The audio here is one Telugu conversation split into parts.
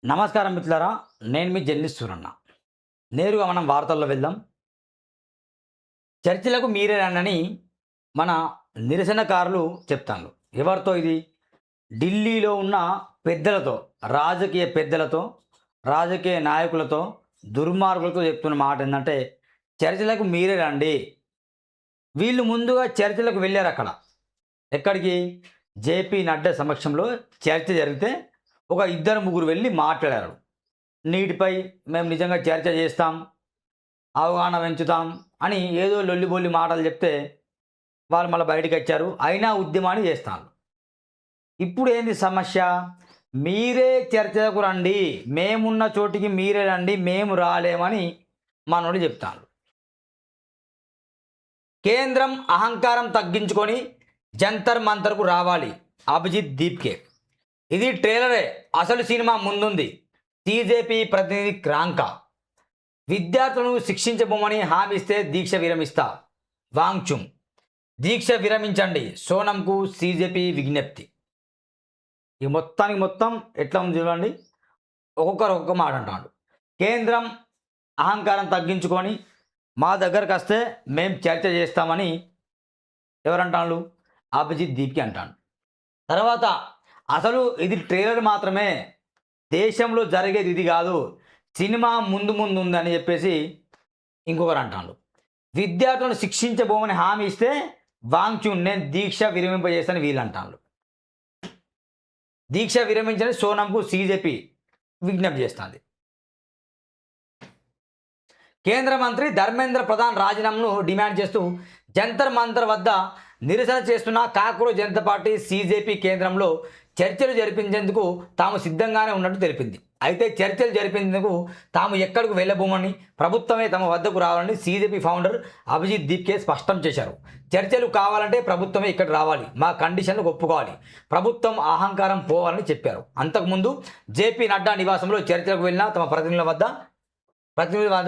నమస్కారం మిత్రులారా, నేను మీ జర్నలిస్ట్ సూరన్న. నేరుగా మనం వార్తల్లో వెళ్దాం. చర్చలకు మీరే రండని మన నిరసనకారులు చెప్తాను. ఎవరితో ఇది? ఢిల్లీలో ఉన్న పెద్దలతో, రాజకీయ పెద్దలతో, రాజకీయ నాయకులతో, దుర్మార్గులతో చెప్తున్న మాట ఏంటంటే చర్చలకు మీరే రండి. వీళ్ళు ముందుగా చర్చలకు వెళ్ళారు. అక్కడ ఎక్కడికి? జేపీ నడ్డా సమక్షంలో చర్చ జరిగితే ఒక ఇద్దరు ముగ్గురు వెళ్ళి మాట్లాడారు. నీటిపై మేము నిజంగా చర్చ చేస్తాం, అవగాహన పెంచుతాం అని ఏదో లొల్లిబొల్లి మాటలు చెప్తే వాళ్ళు మళ్ళీ బయటకు వచ్చారు. అయినా ఉద్యమాన్ని చేస్తాను. ఇప్పుడు ఏంది సమస్య? మీరే చర్చకు రండి, మేమున్న చోటికి మీరే రండి, మేము రాలేమని మనోడు చెప్తాను. కేంద్రం అహంకారం తగ్గించుకొని జంతర్ మంతర్కు రావాలి. అభిజిత్ దీప్కే. ఇది ట్రైలరే, అసలు సినిమా ముందుంది. టీజేపీ ప్రతినిధి క్రాంక. విద్యార్థులను శిక్షించబోమని హామీ ఇస్తే దీక్ష విరమిస్తా. వాంగ్చుమ్. దీక్ష విరమించండి, సోనంకు సీజేపీ విజ్ఞప్తి. ఈ మొత్తం ఎట్లా ఉంది చూడండి. ఒక్కొక్కరు ఒక్కొక్క మాట అంటాడు. కేంద్రం అహంకారం తగ్గించుకొని మా దగ్గరకు వస్తే మేము చర్చ చేస్తామని ఎవరంటాడు? అభిజిత్ దీప్కి అంటాడు. తర్వాత అసలు ఇది ట్రైలర్ మాత్రమే, దేశంలో జరిగేది ఇది కాదు, సినిమా ముందు ఉందని చెప్పేసి ఇంకొకరు అంటాడు. విద్యార్థులను శిక్షించబోమని హామీ ఇస్తే వాంగ్చున్ నేను దీక్ష విరమింపజేస్తాను వీళ్ళు అంటాడు. దీక్ష విరమించని సోనంకు సీజేపీ విజ్ఞప్తి చేస్తుంది. కేంద్ర మంత్రి ధర్మేంద్ర ప్రధాన్ రాజీనామాను డిమాండ్ చేస్తూ జంతర్ మంతర్ వద్ద నిరసన చేస్తున్న కాక్రోచ్ జనతా పార్టీ సీజేపీ కేంద్రంలో చర్చలు జరిపించేందుకు తాము సిద్ధంగానే ఉన్నట్టు తెలిపింది. అయితే చర్చలు జరిపేందుకు తాము ఎక్కడికి వెళ్ళబోమని, ప్రభుత్వమే తమ వద్దకు రావాలని సీజేపీ ఫౌండర్ అభిజిత్ దీప్కే స్పష్టం చేశారు. చర్చలు కావాలంటే ప్రభుత్వమే ఇక్కడ రావాలి, మా కండిషన్లు ఒప్పుకోవాలి, ప్రభుత్వం అహంకారం పోవాలని చెప్పారు. అంతకుముందు జేపీ నడ్డా నివాసంలో చర్చలకు వెళ్ళిన తమ ప్రతినిధుల వద్ద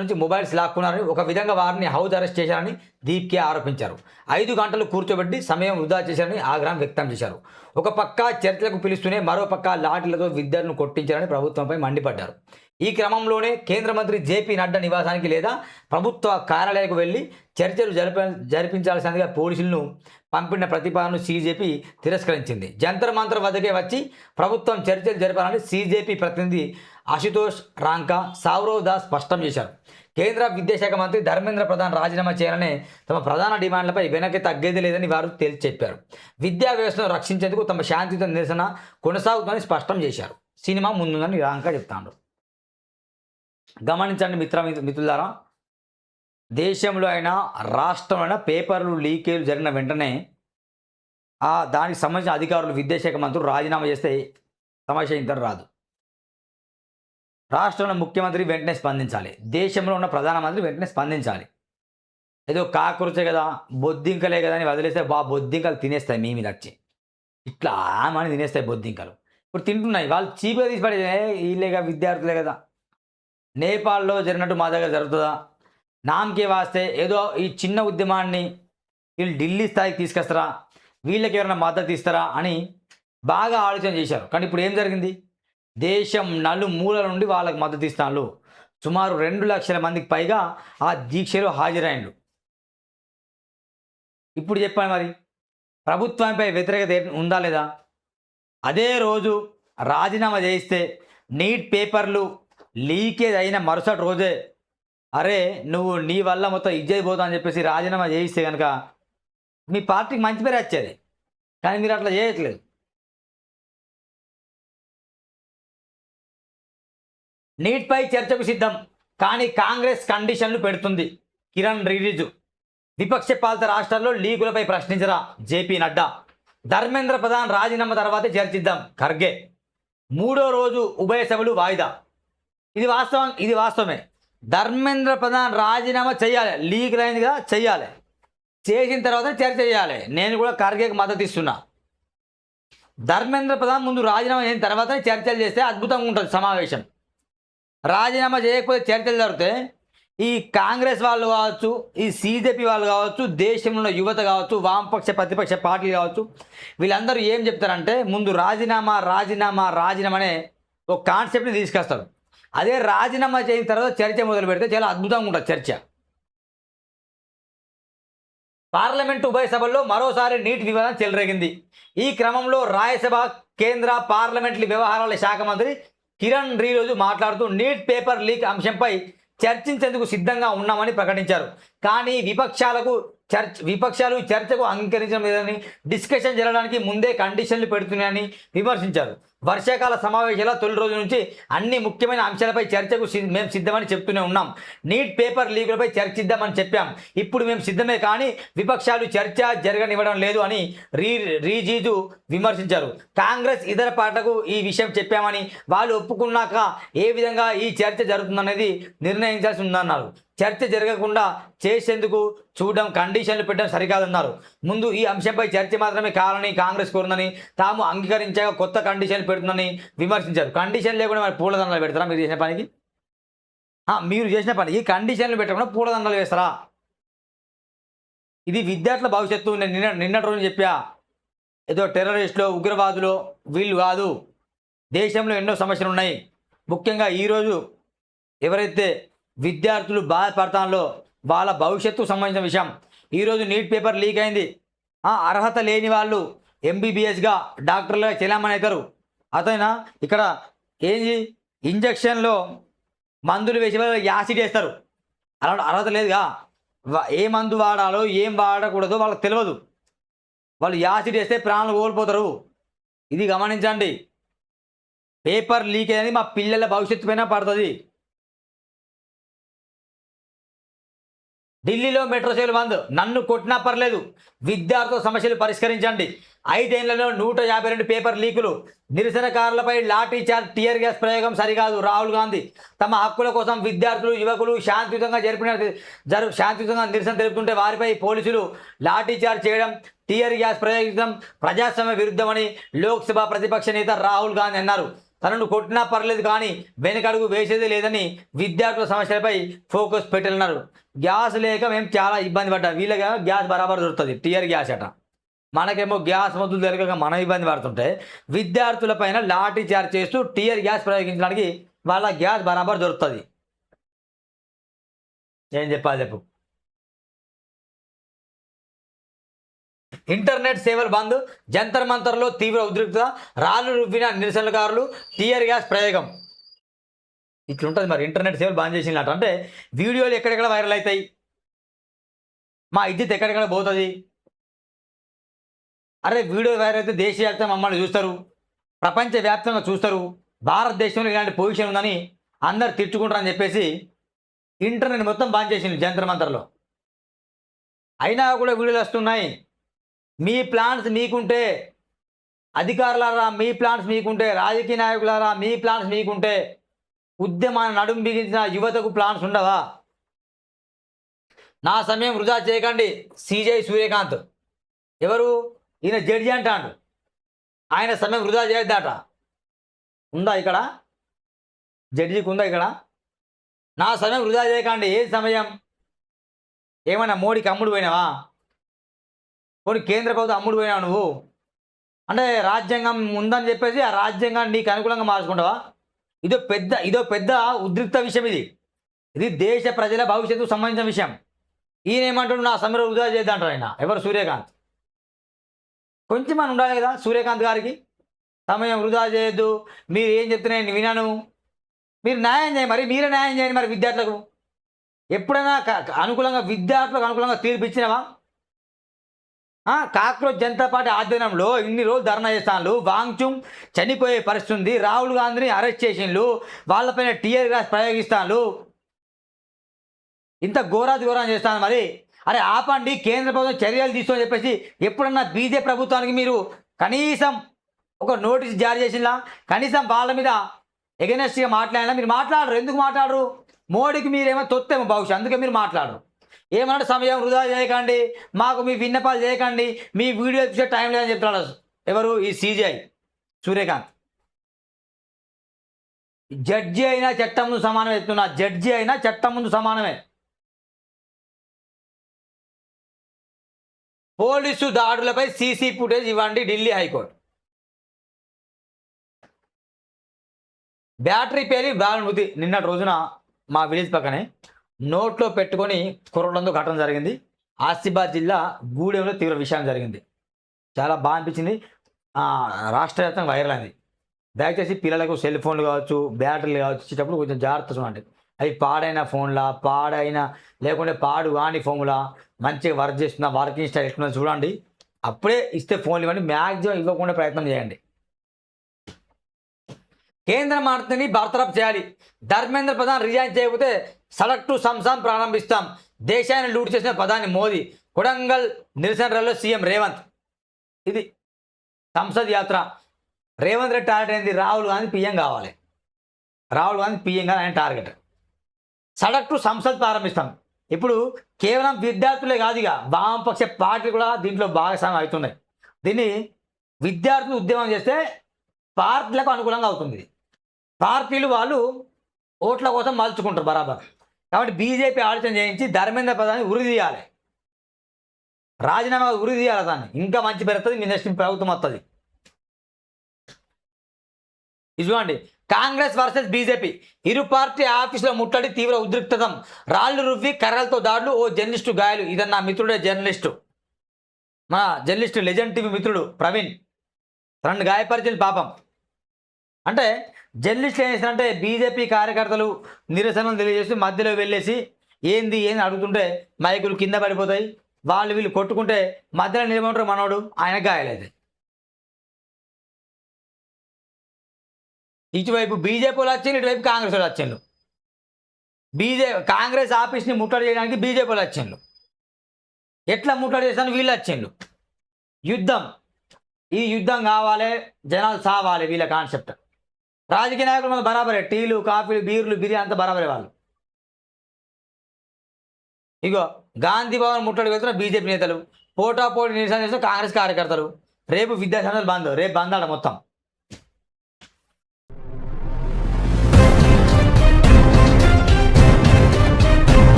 నుంచి మొబైల్స్ లాక్కున్నారని, ఒక విధంగా వారిని హౌస్ అరెస్ట్ చేశారని దీప్కే ఆరోపించారు. 5 గంటలు కూర్చోబెట్టి సమయం వృధా చేశారని ఆగ్రహం వ్యక్తం చేశారు. ఒక పక్క చర్చలకు పిలుస్తూనే మరో పక్క లాఠీలతో విద్యార్థులను కొట్టించారని ప్రభుత్వంపై మండిపడ్డారు. ఈ క్రమంలోనే కేంద్ర మంత్రి జేపీ నడ్డా నివాసానికి లేదా ప్రభుత్వ కార్యాలయాలకు వెళ్ళి చర్చలు జరిపించాల్సిందిగా పోలీసులను పంపిన ప్రతిపాదనను సీజేపీ తిరస్కరించింది. జంతర్ మంతర్ వద్దకే వచ్చి ప్రభుత్వం చర్చలు జరపాలని సీజేపీ ప్రతినిధి అశుతోష్ రాంకా సౌరవ్ దాస్ స్పష్టం చేశారు. కేంద్ర విద్యాశాఖ మంత్రి ధర్మేంద్ర ప్రధాన్ రాజీనామా చేయాలనే తమ ప్రధాన డిమాండ్లపై వెనక్కి తగ్గేది లేదని వారు తేల్చి చెప్పారు. విద్యా వ్యవస్థను రక్షించేందుకు తమ శాంతియుత నిరసన కొనసాగుతుందని స్పష్టం చేశారు. సినిమా ముందుందని రాంకా చెప్తాడు. గమనించండి మిత్రులారా, దేశంలో అయినా రాష్ట్రంలో అయినా పేపర్లు లీకేజ్ జరిగిన వెంటనే దానికి సంబంధించిన అధికారులు, విద్యాశాఖ మంత్రులు రాజీనామా చేస్తే సమస్య ఇంత రాదు. రాష్ట్రంలో ముఖ్యమంత్రి వెంటనే స్పందించాలి, దేశంలో ఉన్న ప్రధానమంత్రి వెంటనే స్పందించాలి. ఏదో కాకృచే కదా, బొద్దింకలే కదా అని వదిలేస్తే బొద్దింకలు తినేస్తాయి మీ మీద వచ్చి, ఇట్లా ఆమని తినేస్తాయి బొద్దింకలు. ఇప్పుడు తింటున్నాయి, వాళ్ళు చీపుగా తీసి పడేది వీళ్ళేగా, విద్యార్థులే కదా. నేపాల్లో జరిగినట్టు మా దగ్గర జరుగుతుందా? నామకే వాస్తే ఏదో ఈ చిన్న ఉద్యమాన్ని వీళ్ళు ఢిల్లీ స్థాయికి తీసుకొస్తారా, వీళ్ళకి ఎవరైనా మద్దతు ఇస్తారా అని బాగా ఆలోచన చేశారు. కానీ ఇప్పుడు ఏం జరిగింది? దేశం నలుమూలల నుండి వాళ్ళకి మద్దతు ఇస్తాను. సుమారు 2 లక్షల మందికి పైగా ఆ దీక్షలో హాజరైండు. ఇప్పుడు చెప్పండి, మరి ప్రభుత్వంపై వ్యతిరేకత ఉందా లేదా? అదే రోజు రాజీనామా చేయిస్తే నీట్ పేపర్లు లీకేజ్ అయిన మరుసటి రోజే అరే నువ్వు నీ వల్ల మొత్తం ఇజ్జత్ పోతా అని చెప్పేసి రాజీనామా చేయిస్తే కనుక మీ పార్టీకి మంచి పేరు వచ్చేది. కానీ మీరు అట్లా చేయట్లేదు. నీట్పై చర్చకు సిద్ధం, కానీ కాంగ్రెస్ కండిషన్లు పెడుతుంది. కిరణ్ రిజిజు. విపక్ష పాలిత రాష్ట్రాల్లో లీకులపై ప్రశ్నించరా జేపీ నడ్డా. ధర్మేంద్ర ప్రధాన్ రాజీనామా తర్వాతే చర్చిద్దాం ఖర్గే. 3వ రోజు ఉభయ సభలు వాయిదా. ఇది వాస్తవమే. ధర్మేంద్ర ప్రధాన్ రాజీనామా చేయాలి, లీక్ అయింది కదా, చెయ్యాలి. చేసిన తర్వాత చర్చ చేయాలి. నేను కూడా ఖర్గేకి మద్దతు ఇస్తున్నా. ధర్మేంద్ర ప్రధాన్ ముందు రాజీనామా చేసిన తర్వాతనే చర్చలు చేస్తే అద్భుతంగా ఉంటుంది సమావేశం. రాజీనామా చేయకపోతే చర్చలు జరిగితే ఈ కాంగ్రెస్ వాళ్ళు కావచ్చు, ఈ సీజేపీ వాళ్ళు కావచ్చు, దేశంలో యువత కావచ్చు, వామపక్ష ప్రతిపక్ష పార్టీలు కావచ్చు, వీళ్ళందరూ ఏం చెప్తారంటే ముందు రాజీనామానే ఒక కాన్సెప్ట్ని తీసుకొస్తారు. అదే రాజీనామా చేసిన తర్వాత చర్చ మొదలు పెడితే చాలా అద్భుతంగా ఉంటుంది చర్చ. పార్లమెంటు ఉభయ సభల్లో మరోసారి నీట్ వివాదం చెలరేగింది. ఈ క్రమంలో రాజ్యసభ కేంద్ర పార్లమెంటరీ వ్యవహారాల శాఖ మంత్రి కిరణ్ రిజిజు మాట్లాడుతూ నీట్ పేపర్ లీక్ అంశంపై చర్చించేందుకు సిద్ధంగా ఉన్నామని ప్రకటించారు. కానీ విపక్షాలు చర్చకు అంగీకరించడం లేదని, డిస్కషన్ జరగడానికి ముందే కండిషన్లు పెడుతున్నాయని విమర్శించారు. వర్షాకాల సమావేశాల తొలి రోజు నుంచి అన్ని ముఖ్యమైన అంశాలపై చర్చకు మేము సిద్ధమని చెప్తూనే ఉన్నాం. నీట్ పేపర్ లీకులపై చర్చిద్దామని చెప్పాం. ఇప్పుడు మేము సిద్ధమే, కానీ విపక్షాలు చర్చ జరగనివ్వడం లేదు అని రిజిజు విమర్శించారు. కాంగ్రెస్ ఇతర పార్టీలకు ఈ విషయం చెప్పామని, వాళ్ళు ఒప్పుకున్నాక ఏ విధంగా ఈ చర్చ జరుగుతుందనేది నిర్ణయించాల్సి ఉందన్నారు. చర్చ జరగకుండా చేసేందుకు చూడడం, కండిషన్లు పెట్టడం సరికాదన్నారు. ముందు ఈ అంశంపై చర్చ మాత్రమే కావాలని కాంగ్రెస్ కోరిందని, తాము అంగీకరించాక కొత్త కండిషన్లు పెడుతుందని విమర్శించారు. కండిషన్ లేకుండా మరి పూలదండలు పెడతారా మీరు చేసిన పనికి? మీరు చేసిన పని ఈ కండిషన్లు పెట్టకుండా పూలదండలు వేస్తారా? ఇది విద్యార్థుల భవిష్యత్తు. నేను నిన్నటి రోజు చెప్పా, ఏదో టెర్రరిస్టులు ఉగ్రవాదులు వీళ్ళు కాదు. దేశంలో ఎన్నో సమస్యలు ఉన్నాయి. ముఖ్యంగా ఈరోజు ఎవరైతే విద్యార్థులు బాధపడతాలో వాళ్ళ భవిష్యత్తుకు సంబంధించిన విషయం. ఈరోజు నీట్ పేపర్ లీక్ అయింది. అర్హత లేని వాళ్ళు ఎంబీబీఎస్గా డాక్టర్లుగా చెలామణి అవుతారు. అతను ఇక్కడ ఏంది, ఇంజక్షన్లో మందులు వేసి యాసిడ్ వేస్తారు. అలా అర్హత లేదుగా. ఏ మందు వాడాలో ఏం వాడకూడదో వాళ్ళకి తెలియదు. వాళ్ళు యాసిడ్ వేస్తే ప్రాణాలు కోల్పోతారు. ఇది గమనించండి. పేపర్ లీక్ అనేది మా పిల్లల భవిష్యత్తు పైన పడుతుంది. ఢిల్లీలో మెట్రో సేవలు బంద్. నన్ను కొట్టినా పర్లేదు, విద్యార్థుల సమస్యలు పరిష్కరించండి. 5 ఏళ్లలో 152 పేపర్ లీకులు. నిరసనకారులపై లాఠీ చార్జ్, టియర్ గ్యాస్ ప్రయోగం సరికాదు. రాహుల్ గాంధీ తమ హక్కుల కోసం విద్యార్థులు యువకులు శాంతియుతంగా శాంతియుతంగా నిరసన తెలుపుతుంటే వారిపై పోలీసులు లాఠీ చార్జ్ చేయడం, టియర్ గ్యాస్ ప్రయోగించడం ప్రజాస్వామ్య విరుద్ధమని లోక్సభ ప్రతిపక్ష నేత రాహుల్ గాంధీ అన్నారు. తనను కొట్టినా పర్లేదు, కానీ వెనకడుగు వేసేది లేదని విద్యార్థుల సమస్యలపై ఫోకస్ పెట్టాలన్నారు. గ్యాస్ లేక మేము చాలా ఇబ్బంది పడ్డాం. వీళ్ళగా గ్యాస్ బరాబర్ దొరుకుతుంది, టియర్ గ్యాస్ అట. మనకేమో గ్యాస్ మొదలు దొరకక మనం ఇబ్బంది పడుతుంటే విద్యార్థులపైన లాఠీ చార్జ్ చేస్తూ టియర్ గ్యాస్ ప్రయోగించడానికి వాళ్ళ గ్యాస్ బరాబర్ దొరుకుతుంది. ఏం చెప్పాలి చెప్పు. ఇంటర్నెట్ సేవలు బంద్. జంతర్ మంతర్లో తీవ్ర ఉద్రిక్తత. రాళ్లు రువ్విన నిరసనకారులు, టియర్ గ్యాస్ ప్రయోగం. ఇట్లుంటుంది మరి. ఇంటర్నెట్ సేవలు బంద్ చేసినట్టు అంటే వీడియోలు ఎక్కడెక్కడ వైరల్ అవుతాయి, మా ఇజ్జత్ ఎక్కడెక్కడ పోతుంది. అరే వీడియో వైరల్ అయితే దేశవ్యాప్తంగా మమ్మల్ని చూస్తారు, ప్రపంచవ్యాప్తంగా చూస్తారు. భారతదేశంలో ఇలాంటి పొజిషన్ ఉందని అందరు తిట్టుకుంటారని చెప్పేసి ఇంటర్నెట్ మొత్తం బంద్ చేసింది జంతర్ మంతర్లో. అయినా కూడా వీడియోలు వస్తున్నాయి. మీ ప్లాన్స్ మీకుంటే, అధికారులారా మీ ప్లాన్స్ మీకుంటే, రాజకీయ నాయకులారా మీ ప్లాన్స్ మీకుంటే, ఉద్యమాన్ని నడుం బిగించిన యువతకు ప్లాన్స్ ఉండవా? నా సమయం వృధా చేయకండి. సిజై సూర్యకాంత్ ఎవరు? ఈయన జడ్జి అంటాడు. ఆయన సమయం వృధా చేయొద్దట. ఉందా ఇక్కడ? జడ్జికి ఉందా ఇక్కడ? నా సమయం వృధా చేయకండి. ఏ సమయం? ఏమైనా మోడీకి అమ్ముడు పోయినావా? పోనీ కేంద్ర ప్రభుత్వం అమ్ముడు పోయినావు నువ్వు? అంటే రాజ్యాంగం ఉందని చెప్పేసి ఆ రాజ్యాంగాన్ని నీకు అనుకూలంగా మార్చుకుంటావా? ఇదో పెద్ద ఉద్రిక్త విషయం. ఇది దేశ ప్రజల భవిష్యత్తుకు సంబంధించిన విషయం. ఈయన ఏమంటాడు, నా సమయం వృధా చేద్దంటారు. ఆయన ఎవరు? సూర్యకాంత్. కొంచెం అని ఉండాలి కదా సూర్యకాంత్ గారికి. సమయం వృధా చేయొద్దు, మీరు ఏం చెప్తున్నా నేను వినాను, మీరు న్యాయం చేయండి. మరి మీరే న్యాయం చేయండి. మరి విద్యార్థులకు ఎప్పుడైనా అనుకూలంగా విద్యార్థులకు అనుకూలంగా తీర్పు ఇచ్చినావా? కాక్రోచ్ జనతా పార్టీ ఆధ్వర్యంలో ఇన్ని రోజులు ధర్నా చేస్తాను, వాంగ్చుంగ్ చనిపోయే పరిస్థితి ఉంది, రాహుల్ గాంధీని అరెస్ట్ చేసిండ్రు, వాళ్ళపైన టియర్ గ్యాస్ ప్రయోగిస్తాను, ఇంత ఘోరం చేస్తాను. మరి అరే ఆపండి, కేంద్ర ప్రభుత్వం చర్యలు తీసుకోని చెప్పేసి ఎప్పుడన్నా బీజేపీ ప్రభుత్వానికి మీరు కనీసం ఒక నోటీస్ జారీ చేసిందా? కనీసం వాళ్ళ మీద ఎగనెస్ట్గా మాట్లాడినా? మీరు మాట్లాడరు. ఎందుకు మాట్లాడరు? మోడీకి మీరేమో తొత్తేమో భవిష్యత్, అందుకే మీరు మాట్లాడరు. ఏమన్నా సమయం వృధా చేయకండి, మాకు మీ విన్నపాలు చేయకండి, మీ వీడియో చూసే టైం లేదని చెప్తున్నాడు. ఎవరు? ఈ సిజై సూర్యకాంత్. జడ్జి అయినా చట్టం ముందు సమానమే చెప్తున్నా. జడ్జి అయినా చట్టం ముందు సమానమే. పోలీసు దాడులపై సీసీ ఫుటేజ్ ఇవ్వండి ఢిల్లీ హైకోర్టు. బ్యాటరీ పేలి బాలనుభూతి నిన్నటి రోజున మా విలేజ్ పక్కనే నోట్లో పెట్టుకొని కుర్రడంతో ఘటన జరిగింది. ఆసిఫాబాద్ జిల్లా గూడెంలో తీవ్ర విషయం జరిగింది. చాలా బాగా అనిపించింది. రాష్ట్ర వ్యాప్తంగా వైరల్ అయింది. దయచేసి పిల్లలకు సెల్ ఫోన్లు కావచ్చు, బ్యాటరీలు కావచ్చు ఇచ్చేటప్పుడు కొంచెం జాగ్రత్త చూడండి. అవి పాడైన ఫోన్లా, పాడైన లేకుంటే పాడు కాని ఫోన్లా, మంచిగా వర్క్ చేస్తున్న వర్కింగ్ స్టైల్ ఎట్లున్నా చూడండి. అప్పుడే ఇస్తే ఫోన్లు ఇవ్వండి. మ్యాక్సిమం ఇవ్వకుండా ప్రయత్నం చేయండి. కేంద్ర మంత్రిని బర్తరఫ్ చేయాలి. ధర్మేంద్ర ప్రధాన్ రిజైన్ చేయకపోతే సడక్ టు సంసాం ప్రారంభిస్తాం. దేశాన్ని లూట్ చేసిన ప్రధాని మోదీ. కొడంగల్ నిరసన ర్యాలీలో సీఎం రేవంత్. ఇది సంసద్ యాత్ర. రేవంత్ రెడ్డి టార్గెట్ ఏంది? రాహుల్ గాంధీ పీఎం కావాలి. రాహుల్ గాంధీ పీఎం కావాలి ఆయన టార్గెట్. సడక్ టు సంసద్ ప్రారంభిస్తాం. ఇప్పుడు కేవలం విద్యార్థులే కాదు, ఇక వామపక్ష పార్టీలు కూడా దీంట్లో భాగస్వామ్యం అవుతున్నాయి. దీన్ని విద్యార్థులు ఉద్యమం చేస్తే పార్టీలకు అనుకూలంగా అవుతుంది. పార్టీలు వాళ్ళు ఓట్ల కోసం మలుచుకుంటారు బరాబర్. కాబట్టి బీజేపీ ఆలోచన చేయించి ధర్మేంద్ర ప్రధాని ఉరి తీయాలి. రాజీనామా ఉరి తీయాలి. దాన్ని ఇంకా మంచి పెరుగుతుంది. మీ నెక్స్ట్ ప్రభుత్వం వస్తుంది. ఇది చూడండి, కాంగ్రెస్ వర్సెస్ బీజేపీ. ఇరు పార్టీ ఆఫీసులో ముట్టడి, తీవ్ర ఉద్రిక్తతం. రాళ్లు రువ్వి కర్రలతో దాడులు, ఓ జర్నలిస్టు గాయాలు. ఇదన్న మిత్రుడే జర్నలిస్టు, మన జర్నలిస్టు లెజెండ్ టీవీ మిత్రుడు ప్రవీణ్. 2 గాయపరిచిన పాపం. అంటే జర్నలిస్టులు ఏం చేస్తారంటే బీజేపీ కార్యకర్తలు నిరసనలు తెలియజేసి మధ్యలో వెళ్ళేసి ఏంది అడుగుతుంటే మైకులు కింద పడిపోతాయి. వాళ్ళు వీళ్ళు కొట్టుకుంటే మధ్యలో నిలబడరు మనోడు, ఆయన గాయాలైతే. ఇటువైపు బీజేపీ వాళ్ళు వచ్చిండ్రు, ఇటువైపు కాంగ్రెస్ వాళ్ళు వచ్చిండ్రు. కాంగ్రెస్ ఆఫీస్ని ముట్టడి చేయడానికి బీజేపీ వాళ్ళు వచ్చిండ్రు. ఎట్లా ముట్టడి చేస్తాను వీళ్ళు వచ్చిండ్రు. యుద్ధం, ఈ యుద్ధం కావాలి, జనాలు సావాలి, వీళ్ళ కాన్సెప్ట్. రాజకీయ నాయకులు మన బరాబరే, టీలు కాఫీలు బీర్లు బిర్యానీ అంతా బరాబరే వాళ్ళు. ఇగో గాంధీ భవన్ ముట్టడి వెళ్తున్న బీజేపీ నేతలు, పోటాపోటీ నిరసన చేస్తున్న కాంగ్రెస్ కార్యకర్తలు. రేపు విద్యాసంస్థలు బంద్, రేపు బంద్ ఆడ మొత్తం.